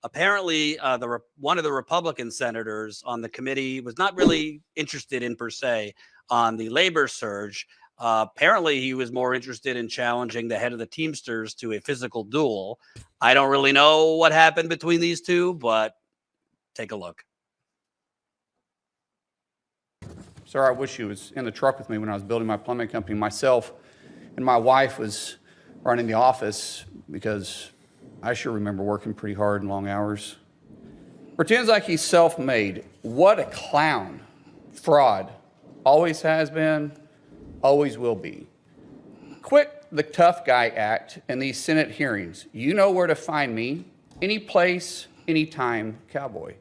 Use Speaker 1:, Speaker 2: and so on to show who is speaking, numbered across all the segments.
Speaker 1: apparently one of the Republican senators on the committee was not really interested in per se on the labor surge. Apparently, he was more interested in challenging the head of the Teamsters to a physical duel. I don't really know what happened between these two, but take a look.
Speaker 2: Sir, I wish you was in the truck with me when I was building my plumbing company. Myself and my wife was running the office because I sure remember working pretty hard and long hours. Pretends like he's self-made. What a clown. Fraud. Always has been, always will be. Quit the tough guy act in these Senate hearings. You know where to find me. Any place, anytime, cowboy.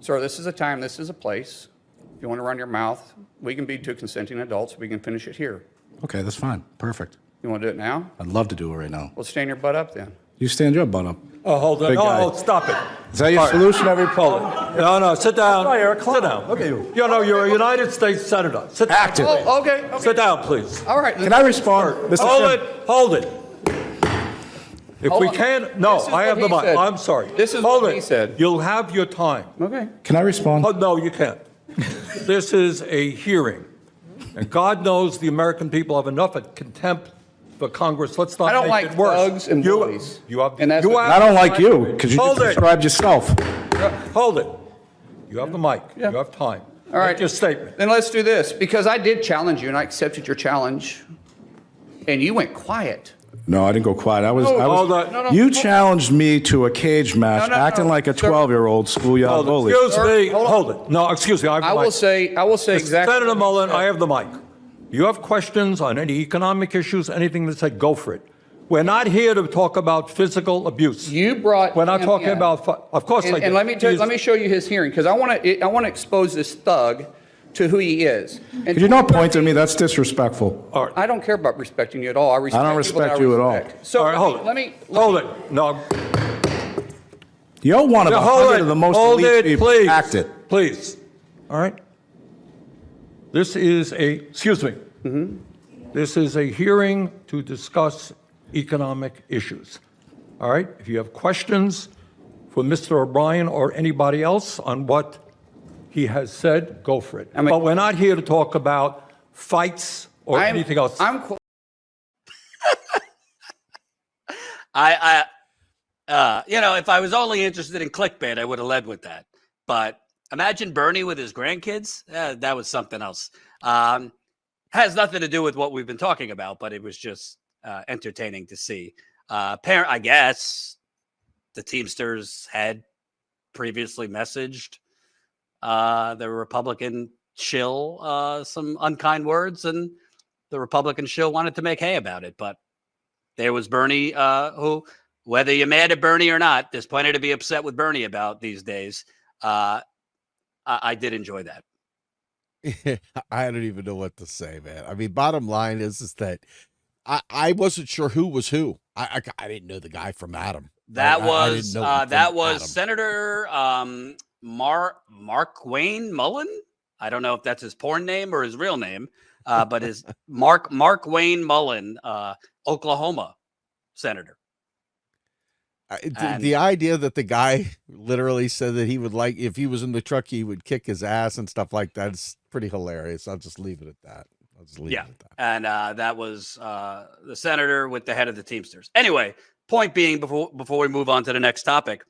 Speaker 2: Sir, this is a time, this is a place. If you want to run your mouth, we can be two consenting adults. We can finish it here.
Speaker 3: Okay, that's fine. Perfect.
Speaker 2: You want to do it now?
Speaker 3: I'd love to do it right now.
Speaker 2: Well, stand your butt up then.
Speaker 3: You stand your butt up.
Speaker 4: Oh, hold on.
Speaker 3: Big guy.
Speaker 4: Oh, stop it.
Speaker 3: Is that your solution every
Speaker 4: Hold it. No, sit down. Sit down.
Speaker 3: Okay.
Speaker 4: You know, you're a United States Senator. Sit down.
Speaker 3: Active.
Speaker 2: Oh, okay.
Speaker 4: Sit down, please.
Speaker 2: All right.
Speaker 3: Can I respond? Mr. Chairman?
Speaker 4: Hold it. If
Speaker 2: Hold
Speaker 4: we
Speaker 2: on.
Speaker 4: can,
Speaker 2: This
Speaker 4: no,
Speaker 2: is
Speaker 4: I have
Speaker 2: what
Speaker 4: the
Speaker 2: he
Speaker 4: mic.
Speaker 2: said.
Speaker 4: I'm sorry.
Speaker 2: This is
Speaker 4: Hold
Speaker 2: what
Speaker 4: it.
Speaker 2: he said.
Speaker 4: You'll have your time.
Speaker 2: Okay.
Speaker 3: Can I respond?
Speaker 4: Oh, no, you can't. This is a hearing. And God knows the American people have enough of contempt for Congress. Let's not
Speaker 2: I don't
Speaker 4: make
Speaker 2: like
Speaker 4: it worse.
Speaker 2: thugs and bullies.
Speaker 4: You have,
Speaker 2: And that's
Speaker 4: you
Speaker 2: what-
Speaker 4: have
Speaker 3: I don't like you because you
Speaker 4: Hold
Speaker 3: just
Speaker 4: it.
Speaker 3: described yourself.
Speaker 4: Hold it. You have the mic.
Speaker 2: Yeah.
Speaker 4: You have time.
Speaker 2: All right.
Speaker 4: Make your statement.
Speaker 2: Then let's do this, because I did challenge you and I accepted your challenge, and you went quiet.
Speaker 3: No, I didn't go quiet.
Speaker 4: Hold on.
Speaker 2: No,
Speaker 3: You challenged me to a cage match,
Speaker 2: No,
Speaker 3: acting like a
Speaker 2: sir.
Speaker 3: 12-year-old schoolyard
Speaker 4: Hold it.
Speaker 3: bully.
Speaker 4: Excuse
Speaker 2: Sir,
Speaker 4: me.
Speaker 2: hold on.
Speaker 4: Hold it. No, excuse me. I have the
Speaker 2: I
Speaker 4: mic.
Speaker 2: will say exactly.
Speaker 4: Senator
Speaker 2: what you
Speaker 4: Mullen,
Speaker 2: said.
Speaker 4: I have the mic. You have questions on any economic issues, anything that say, go for it. We're not here to talk about physical abuse.
Speaker 2: You brought.
Speaker 4: We're not
Speaker 2: him
Speaker 4: talking
Speaker 2: in.
Speaker 4: about, of course I
Speaker 2: And,
Speaker 4: did.
Speaker 2: and let me show you his hearing, because I want to expose this thug to who he is. And
Speaker 3: Could you not point at me? That's disrespectful.
Speaker 4: All right.
Speaker 2: I don't care about respecting you at all. I respect
Speaker 3: don't
Speaker 2: people that
Speaker 3: respect you at all.
Speaker 2: respect. So
Speaker 4: All right, hold it.
Speaker 2: let me
Speaker 4: Hold it. No.
Speaker 3: You're one of
Speaker 4: Yeah,
Speaker 3: 100 of the most
Speaker 4: Hold
Speaker 3: elite
Speaker 4: it,
Speaker 3: people.
Speaker 4: please.
Speaker 3: Act it.
Speaker 4: Please. All right. This is excuse me.
Speaker 2: Mm-hmm.
Speaker 4: This is a hearing to discuss economic issues. All right. If you have questions for Mr. O'Brien or anybody else on what he has said, go for it.
Speaker 2: I mean-
Speaker 4: But we're not here to talk about fights or anything else.
Speaker 1: If I was only interested in clickbait, I would have led with that. But imagine Bernie with his grandkids. That was something else. Has nothing to do with what we've been talking about, but it was just entertaining to see. I guess the Teamsters had previously messaged the Republican shill some unkind words, and the Republican shill wanted to make hay about it. But there was Bernie, who, whether you're mad at Bernie or not, there's plenty to be upset with Bernie about these days. I did enjoy that.
Speaker 5: I don't even know what to say, man. I mean, bottom line is that I wasn't sure who was who. I didn't know the guy from Adam.
Speaker 1: That
Speaker 5: I didn't
Speaker 1: was
Speaker 5: know him from Adam.
Speaker 1: Senator Mark Wayne Mullen. I don't know if that's his porn name or his real name, but his Mark Wayne Mullen, Oklahoma senator.
Speaker 5: The idea that the guy literally said that he would, like, if he was in the truck, he would kick his ass and stuff like that is pretty hilarious. I'll just leave it at that.
Speaker 1: And that was the senator with the head of the Teamsters. Anyway, point being, before we move on to the next topic,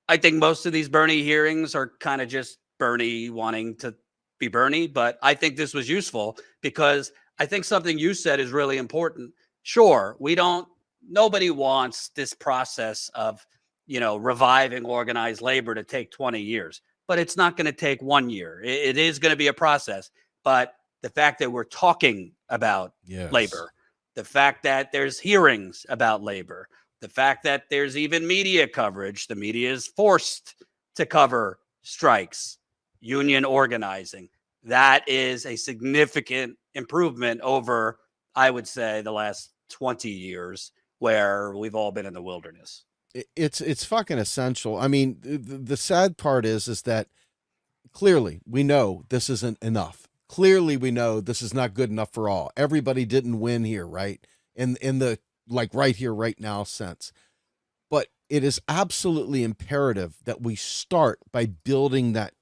Speaker 1: I think most of these Bernie hearings are kind of just Bernie wanting to be Bernie, but I think this was useful because I think something you said is really important. Sure, nobody wants this process of, reviving organized labor to take 20 years, but it's not going to take 1 year. It is going to be a process, but the fact that we're talking about labor, the fact that there's hearings about labor, the fact that there's even media coverage, the media is forced to cover strikes, union organizing. That is a significant improvement over, I would say, the last 20 years where we've all been in the wilderness.
Speaker 5: It's fucking essential. I mean, the sad part is that clearly we know this isn't enough. Clearly we know this is not good enough for all. Everybody didn't win here, right? In the, like, right here, right now sense. But it is absolutely imperative that we start by building that,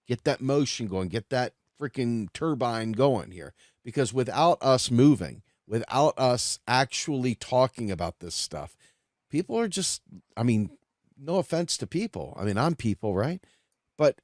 Speaker 5: get that motion going, get that freaking turbine going here. Because without us moving, without us actually talking about this stuff, people are just, I mean, no offense to people. I mean, I'm people, right? But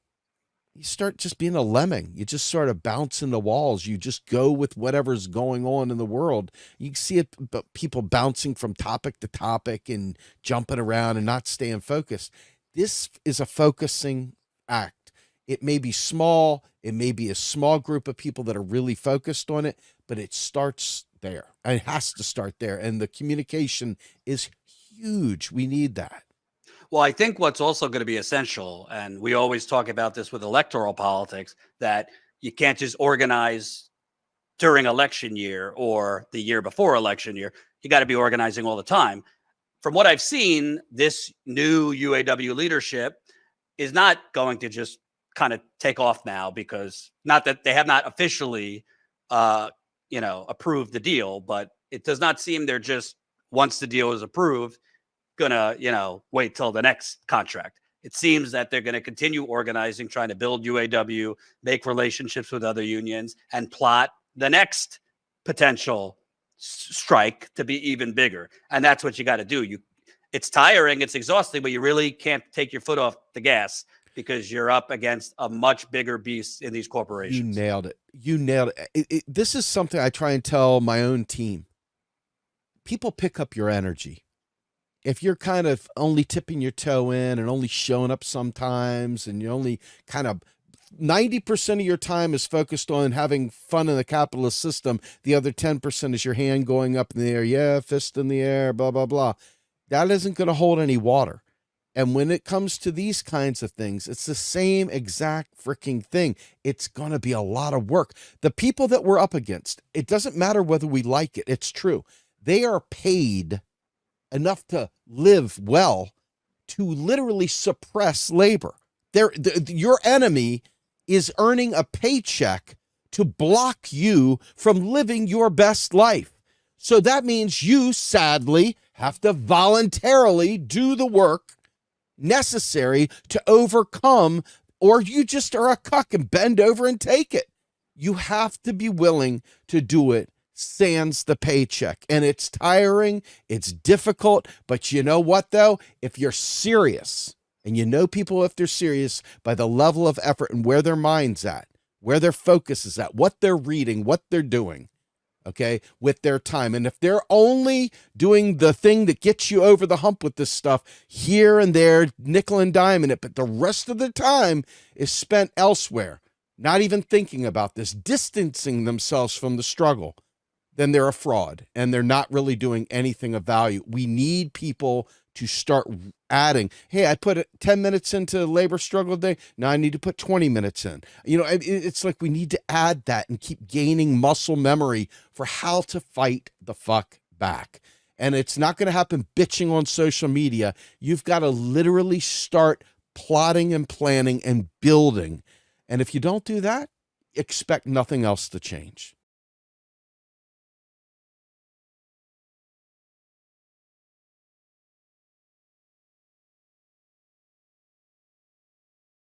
Speaker 5: you start just being a lemming. You just sort of bounce in the walls. You just go with whatever's going on in the world. You see it, but people bouncing from topic to topic and jumping around and not staying focused. This is a focusing act. It may be small. It may be a small group of people that are really focused on it, but it starts there. It has to start there. And the communication is huge. We need that.
Speaker 1: Well, I think what's also going to be essential, and we always talk about this with electoral politics, that you can't just organize during election year or the year before election year. You got to be organizing all the time. From what I've seen, this new UAW leadership is not going to just kind of take off now, because not that they have not officially, approved the deal, but it does not seem they're just, once the deal is approved, gonna, wait till the next contract. It seems that they're going to continue organizing, trying to build UAW, make relationships with other unions, and plot the next potential strike to be even bigger. And that's what you got to do. It's tiring, it's exhausting, but you really can't take your foot off the gas, because you're up against a much bigger beast in these corporations.
Speaker 5: You nailed it. You nailed it. This is something I try and tell my own team. People pick up your energy. If you're kind of only tipping your toe in and only showing up sometimes, and you only kind of 90% of your time is focused on having fun in the capitalist system, the other 10% is your hand going up in the air, yeah, fist in the air, blah, blah, blah. That isn't going to hold any water. And when it comes to these kinds of things, it's the same exact freaking thing. It's going to be a lot of work. The people that we're up against, it doesn't matter whether we like it. It's true. They are paid enough to live well to literally suppress labor. Your enemy is earning a paycheck to block you from living your best life. So that means you, sadly, have to voluntarily do the work necessary to overcome, or you just are a cuck and bend over and take it. You have to be willing to do it sans the paycheck. And it's tiring, it's difficult, but you know what though? If you're serious, and you know people if they're serious by the level of effort and where their mind's at, where their focus is at, what they're reading, what they're doing, okay, with their time. And if they're only doing the thing that gets you over the hump with this stuff here and there, nickel and diming it, but the rest of the time is spent elsewhere, not even thinking about this, distancing themselves from the struggle, then they're a fraud and they're not really doing anything of value. We need people to start adding, hey, I put 10 minutes into labor struggle today. Now I need to put 20 minutes in. It's like we need to add that and keep gaining muscle memory for how to fight the fuck back. And it's not going to happen bitching on social media. You've got to literally start plotting and planning and building. And if you don't do that, expect nothing else to change.